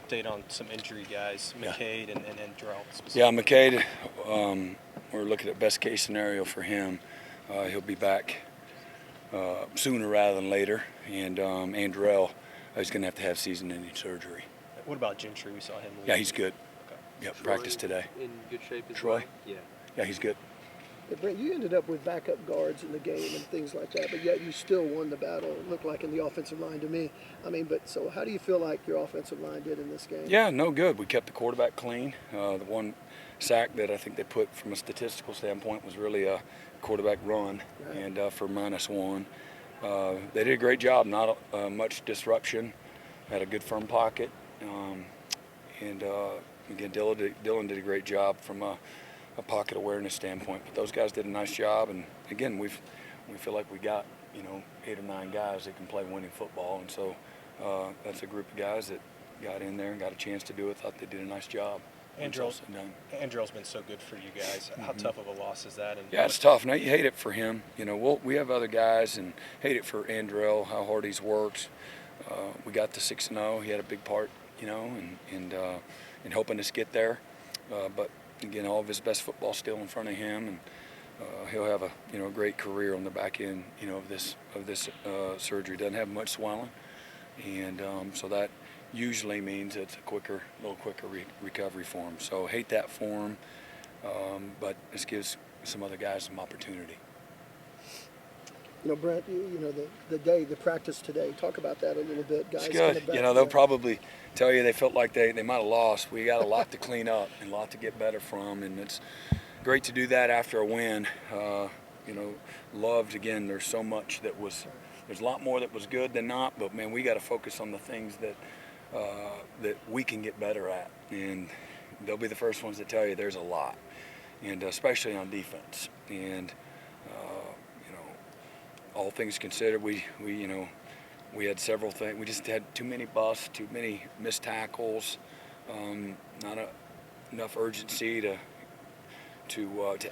update on some injury guys, McCade and Drell specifically. Yeah, McCade, we're looking at best case scenario for him. He'll be back sooner rather than later. And Andrell is going to have season-ending surgery. What about Gentry? We saw him. Yeah, he's good. Okay. Yep, Troy practiced today. In good shape as Troy? well? Yeah. Yeah, he's good. Hey, Brent, you ended up with backup guards in the game and things like that, but yet you still won the battle, it looked like, in the offensive line to me. So how do you feel like your offensive line did in this game? Yeah, no good. We kept the quarterback clean. The one sack that I think they put from a statistical standpoint was really a quarterback run, Right. and for -1. They did a great job, not much disruption, had a good firm pocket, and again, Dylan did a great job from a pocket awareness standpoint. But those guys did a nice job, and again, we feel like we got 8 or 9 guys that can play winning football, and so that's a group of guys that got in there and got a chance to do it. Thought they did a nice job. Andrell's been so good for you guys. How tough of a loss is that? And yeah, it's tough. Now you hate it for him. We have other guys, and hate it for Andrell, how hard he's worked. We got to 6-0. He had a big part, in helping us get there. But again, all of his best football still in front of him, and he'll have a great career on the back end of this surgery. Doesn't have much swelling, and so that usually means it's a little quicker recovery for him. So hate that for him, but this gives some other guys some opportunity. Brent, the practice today, talk about that a little bit. Guys, it's good. They'll probably tell you they felt like they might have lost. We got a lot to clean up and a lot to get better from, and it's great to do that after a win. Loved, again, there's so much there's a lot more that was good than not, but man, we got to focus on the things that we can get better at, and they'll be the first ones to tell you there's a lot, and especially on defense. And all things considered, we had several things. We just had too many busts, too many missed tackles, not enough urgency to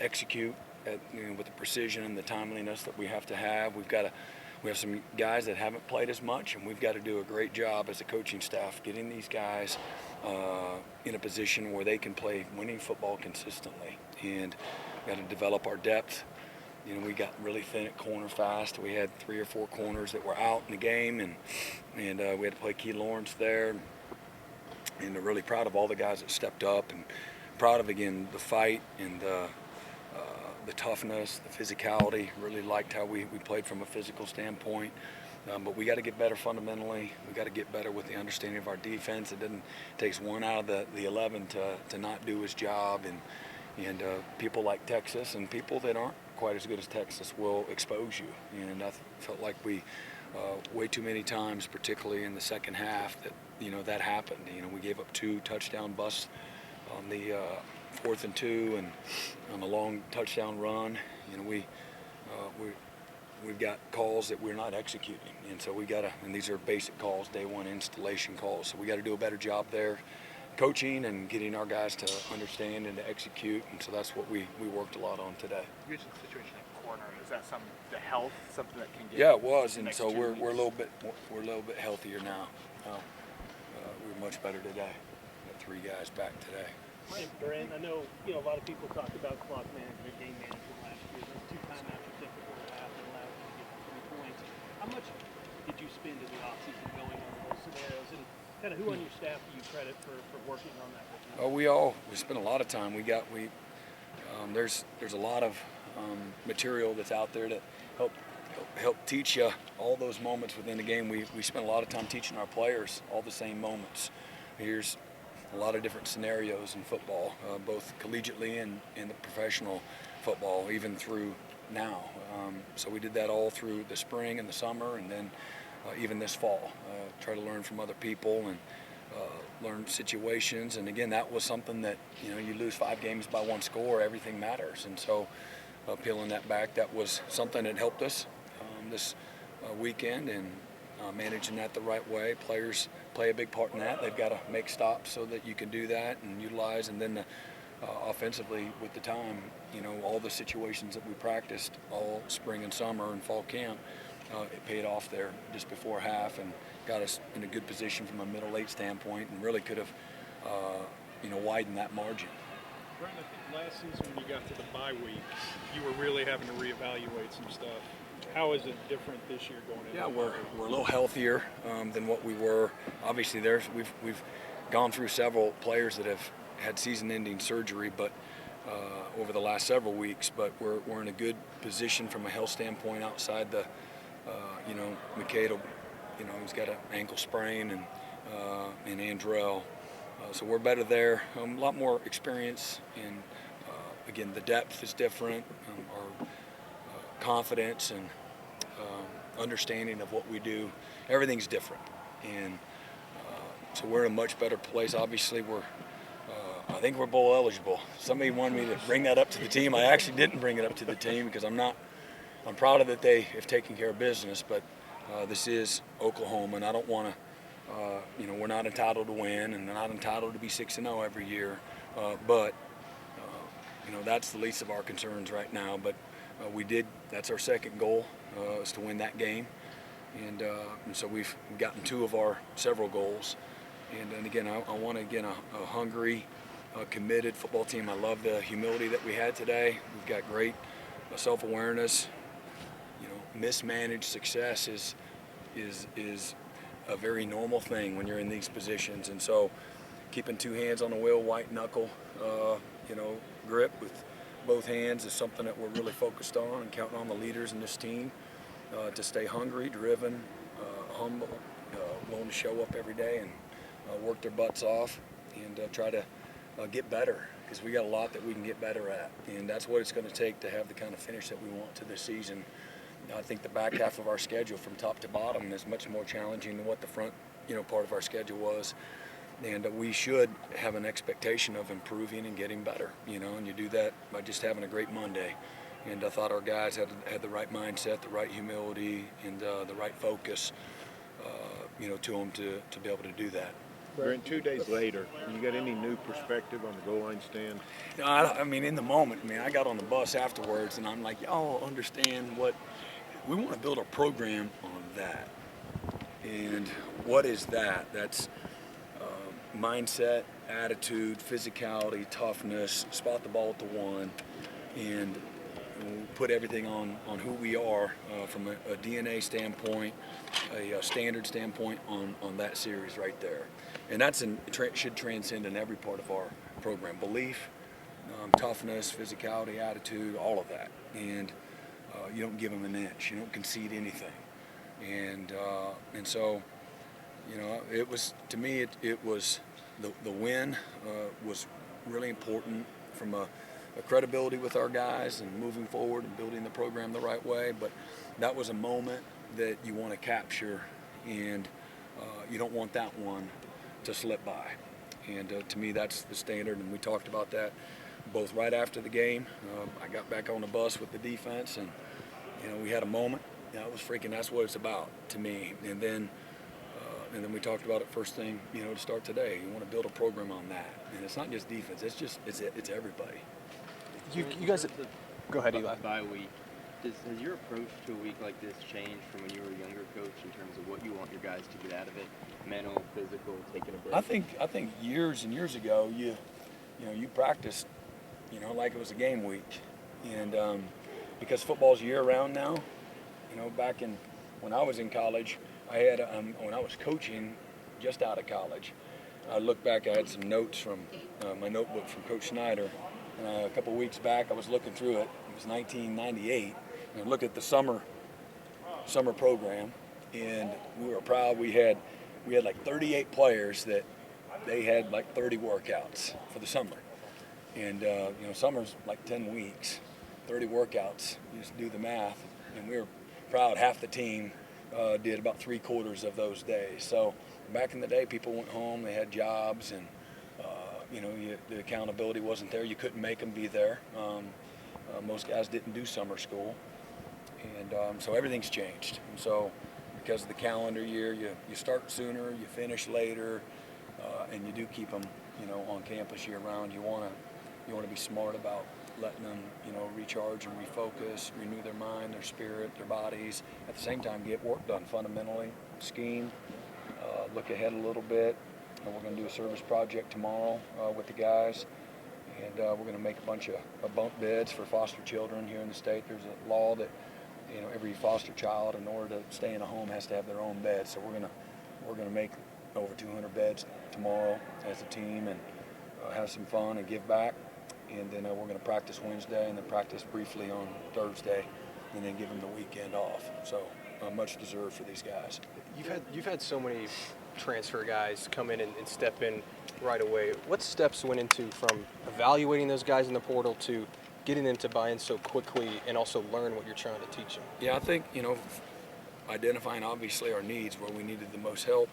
execute with the precision and the timeliness that we have to have. We have some guys that haven't played as much, and we've got to do a great job as a coaching staff getting these guys in a position where they can play winning football consistently. And got to develop our depth. We got really thin at corner fast. We had 3 or 4 corners that were out in the game, and we had to play Key Lawrence there. And really proud of all the guys that stepped up, and proud of, again, the fight and the toughness, the physicality. Really liked how we played from a physical standpoint. But we got to get better fundamentally. We got to get better with the understanding of our defense. It takes one out of the 11 to not do his job, and people like Texas and people that aren't quite as good as Texas will expose you. And I felt like we way too many times, particularly in the second half, that happened. We gave up 2 touchdown busts on the 4th and 2, and on a long touchdown run. We've got calls that we're not executing, and so and these are basic calls, day one installation calls. So we got to do a better job there, coaching and getting our guys to understand and to execute, and so that's what we worked a lot on today. You mentioned the situation at corner. Is that the health, something that can get? Yeah, it was, and so we're a little bit healthier now. We were much better today. Got 3 guys back today. Brent, I know a lot of people talked about clock management, game management last year. Those 2 timeouts you took before the half that allowed you to get 3 points. How much did you spend in the offseason going over those scenarios, and kind of who on your staff do you credit for working on that? Oh, we spent a lot of time. There's a lot of material that's out there to help teach you all those moments within the game. We spent a lot of time teaching our players all the same moments. Here's a lot of different scenarios in football, both collegiately and in the professional football, even through now. So we did that all through the spring and the summer, and then even this fall. Try to learn from other people and learn situations. And again, that was something that, you lose 5 games by 1 score, everything matters. And so peeling that back, that was something that helped us this weekend, and managing that the right way. Players play a big part in that. They've got to make stops so that you can do that and utilize. And then offensively with the time, all the situations that we practiced all spring and summer and fall camp, it paid off there just before half, and got us in a good position from a middle late standpoint, and really could have widened that margin. Brent, I think last season when you got to the bye weeks, you were really having to reevaluate some stuff. How is it different this year going into? Yeah, we're a little healthier than what we were. Obviously, we've gone through several players that have had season-ending surgery, but over the last several weeks. But we're in a good position from a health standpoint. Outside the, Mikado, he's got an ankle sprain, and Andrell. So we're better there. A lot more experience, and again, the depth is different. Our confidence and understanding of what we do, everything's different, and so we're in a much better place. Obviously, I think we're bowl eligible. Somebody wanted me to bring that up to the team. I actually didn't bring it up to the team because I'm proud of that they have taken care of business, but this is Oklahoma, and I don't want to. We're not entitled to win, and they're not entitled to be 6-0 every year. But that's the least of our concerns right now. But that's our second goal, is to win that game. And so we've gotten two of our several goals. And again, I want a hungry, committed football team. I love the humility that we had today. We've got great self-awareness. Mismanaged success is a very normal thing when you're in these positions, and so keeping two hands on the wheel, white knuckle, grip with both hands is something that we're really focused on, and counting on the leaders in this team to stay hungry, driven, humble, willing to show up every day and work their butts off and try to get better, because we got a lot that we can get better at, and that's what it's going to take to have the kind of finish that we want to this season. I think the back half of our schedule from top to bottom is much more challenging than what the front, part of our schedule was. And we should have an expectation of improving and getting better, and you do that by just having a great Monday. And I thought our guys had the right mindset, the right humility, and the right focus, to them to be able to do that. Brent, 2 days later, you got any new perspective on the goal line stand? I mean, in the moment, I got on the bus afterwards, and I'm like, y'all understand what we want to build a program on that. And what is that? That's mindset, attitude, physicality, toughness, spot the ball at the one, and we'll put everything on who we are from a DNA standpoint, a standard standpoint on that series right there. And that's should transcend in every part of our program. Belief, toughness, physicality, attitude, all of that. And you don't give them an inch. You don't concede anything. And so, it was, to me, it was the win was really important from a credibility with our guys and moving forward and building the program the right way. But that was a moment that you want to capture, and you don't want that one to slip by. And to me, that's the standard, and we talked about that both right after the game. I got back on the bus with the defense, and we had a moment. That's what it's about to me. And then we talked about it first thing, to start today. You want to build a program on that, and it's not just defense. It's everybody. You guys, go ahead, Eli. Bye week. Has your approach to a week like this changed from when you were a younger coach in terms of what you want your guys to get out of it? Mental, physical, taking a break? I think years and years ago, you practiced, like it was a game week, and because football's year-round now. Back when I was in college, I had when I was coaching just out of college, I look back, I had some notes from my notebook from Coach Snyder. A couple of weeks back, I was looking through it. It was 1998, and I looked at the summer program, and we were proud. We had like 38 players that they had like 30 workouts for the summer, and summer's like 10 weeks, 30 workouts. You just do the math, and we were proud. Half the team did about 3/4 of those days. So back in the day, people went home, they had jobs, and the accountability wasn't there. You couldn't make them be there. Most guys didn't do summer school, and so everything's changed. And so because of the calendar year, you start sooner, you finish later, and you do keep them on campus year round. You want to be smart about letting them recharge and refocus, renew their mind, their spirit, their bodies. At the same time, get work done fundamentally, scheme, look ahead a little bit. We're going to do a service project tomorrow with the guys, and we're going to make a bunch of bunk beds for foster children here in the state. There's a law that every foster child, in order to stay in a home, has to have their own bed. So we're gonna make over 200 beds tomorrow as a team, and have some fun and give back. And then we're gonna practice Wednesday, and then practice briefly on Thursday, and then give them the weekend off. So much deserved for these guys. You've had so many transfer guys come in and step in right away. What steps went into from evaluating those guys in the portal to getting them to buy in so quickly and also learn what you're trying to teach them? Yeah, I think, identifying obviously our needs, where we needed the most help,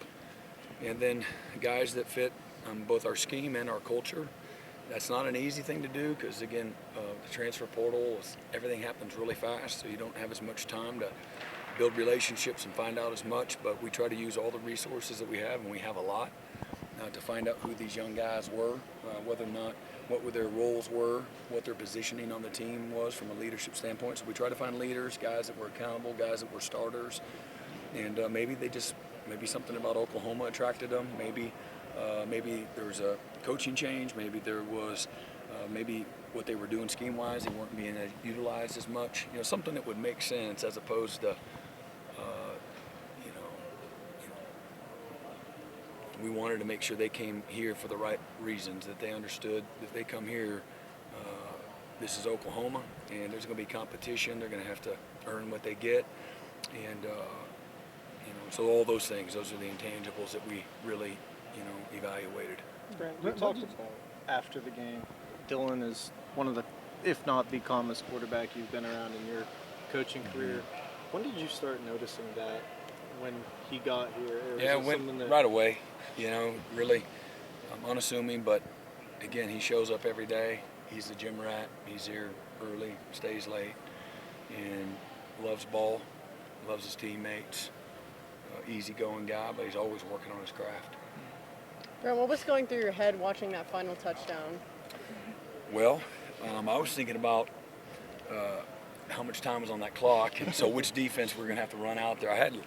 and then guys that fit both our scheme and our culture. That's not an easy thing to do because, again, the transfer portal, everything happens really fast, so you don't have as much time to build relationships and find out as much, but we try to use all the resources that we have, and we have a lot, to find out who these young guys were, whether or not, what their roles were, what their positioning on the team was from a leadership standpoint. So we try to find leaders, guys that were accountable, guys that were starters, and maybe something about Oklahoma attracted them. Maybe there was a coaching change. Maybe there was maybe what they were doing scheme-wise, they weren't being utilized as much. Something that would make sense as opposed to we wanted to make sure they came here for the right reasons, that they understood that they come here, this is Oklahoma, and there's going to be competition. They're going to have to earn what they get, and so all those things, those are the intangibles that we really, evaluated. Brent, you talked about after the game, Dylan is one of the, if not the calmest quarterback you've been around in your coaching career. When did you start noticing that? When he got here? Yeah, right away. Really unassuming, but again, he shows up every day. He's the gym rat. He's here early, stays late, and loves ball, loves his teammates. Easygoing guy, but he's always working on his craft. Brent, what was going through your head watching that final touchdown? Well, I was thinking about how much time was on that clock, and so which defense we're going to have to run out there. I had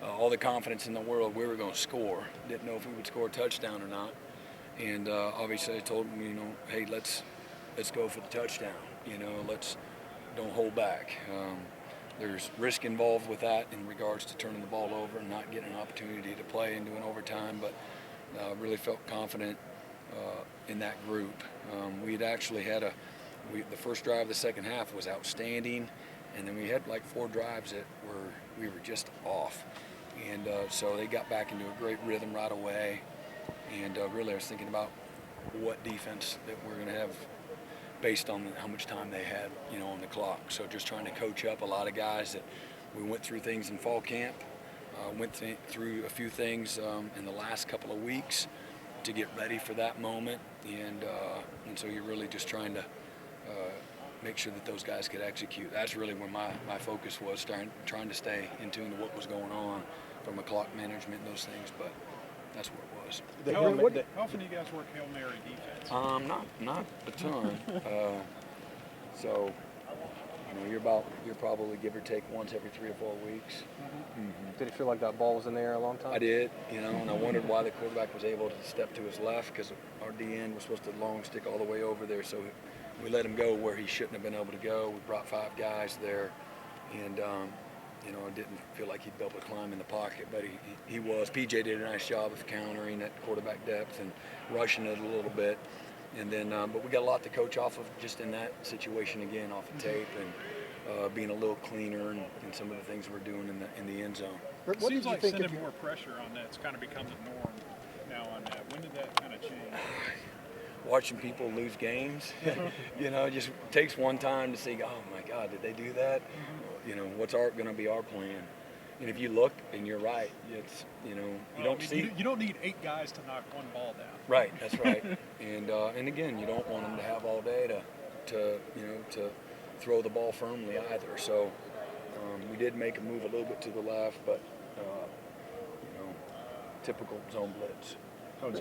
all the confidence in the world we were going to score. Didn't know if we would score a touchdown or not. And obviously I told him, hey, let's go for the touchdown. Don't hold back. There's risk involved with that in regards to turning the ball over and not getting an opportunity to play and doing overtime, but really felt confident in that group. We had actually had the first drive of the second half was outstanding, and then we had like 4 drives that we were just off. And so they got back into a great rhythm right away. And really I was thinking about what defense that we're going to have based on how much time they had, on the clock. So just trying to coach up a lot of guys that we went through things in fall camp, went through a few things in the last couple of weeks to get ready for that moment. And so you're really just trying to make sure that those guys could execute. That's really where my focus was, trying to stay in tune to what was going on from a clock management and those things, but that's what it was. How often do you guys work Hail Mary defense? Not a ton. So, you're probably give or take once every 3 or 4 weeks. Did it feel like that ball was in the air a long time? I did, and I wondered why the quarterback was able to step to his left, because our DN was supposed to long stick all the way over there, so we let him go where he shouldn't have been able to go. We brought 5 guys there, and I didn't feel like he'd be able to climb in the pocket, but he was. PJ did a nice job of countering at quarterback depth and rushing it a little bit. And then, but we got a lot to coach off of just in that situation again, off the tape, and being a little cleaner and some of the things we're doing in the end zone. It seems like sending more pressure on that's kind of become the norm now on that. When did that kind of change? Watching people lose games, it just takes one time to see, oh my God, did they do that? What's going to be our plan? And if you look, and you're right, it's you don't see. You don't need 8 guys to knock one ball down. Right, that's right. And again, you don't want them to have all day to throw the ball firmly either. So we did make a move a little bit to the left, but typical zone blitz. Coach,